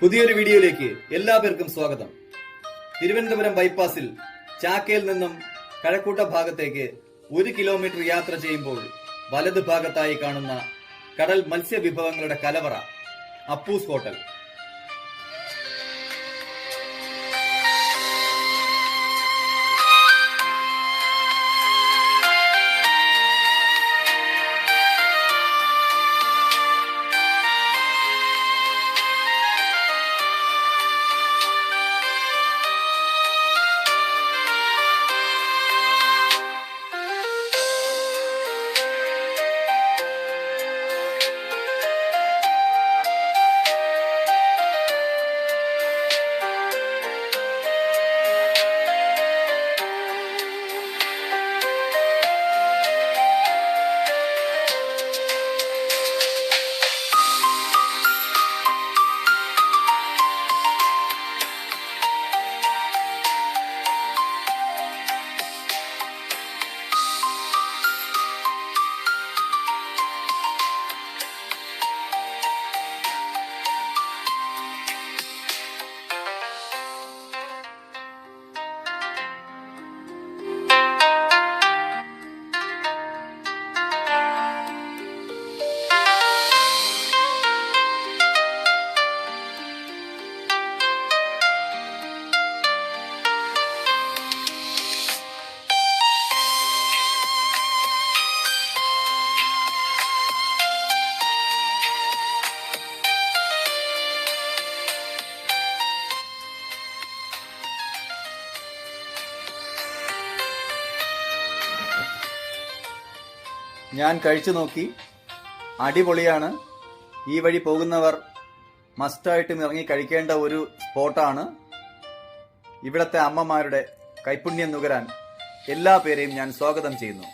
പുതിയൊരു വീഡിയോയിലേക്ക് എല്ലാവർക്കും സ്വാഗതം. തിരുവനന്തപുരം ബൈപ്പാസിൽ ചാക്കയിൽ നിന്നും കഴക്കൂട്ട ഭാഗത്തേക്ക് 1 കിലോമീറ്റർ യാത്ര ചെയ്യുമ്പോൾ വലത് ഭാഗത്തായി കാണുന്ന കടൽ മത്സ്യവിഭവങ്ങളുടെ കലവറ അപ്പൂസ് ഹോട്ടൽ. ഞാൻ കഴിച്ചു നോക്കി, അടിപൊളിയാണ്. ഈ വഴി പോകുന്നവർ മസ്റ്റായിട്ടും ഇറങ്ങി കഴിക്കേണ്ട ഒരു സ്പോട്ടാണ്. ഇവിടത്തെ അമ്മമാരുടെ കൈപുണ്യം നുകരാൻ എല്ലാ പേരെയും ഞാൻ സ്വാഗതം ചെയ്യുന്നു.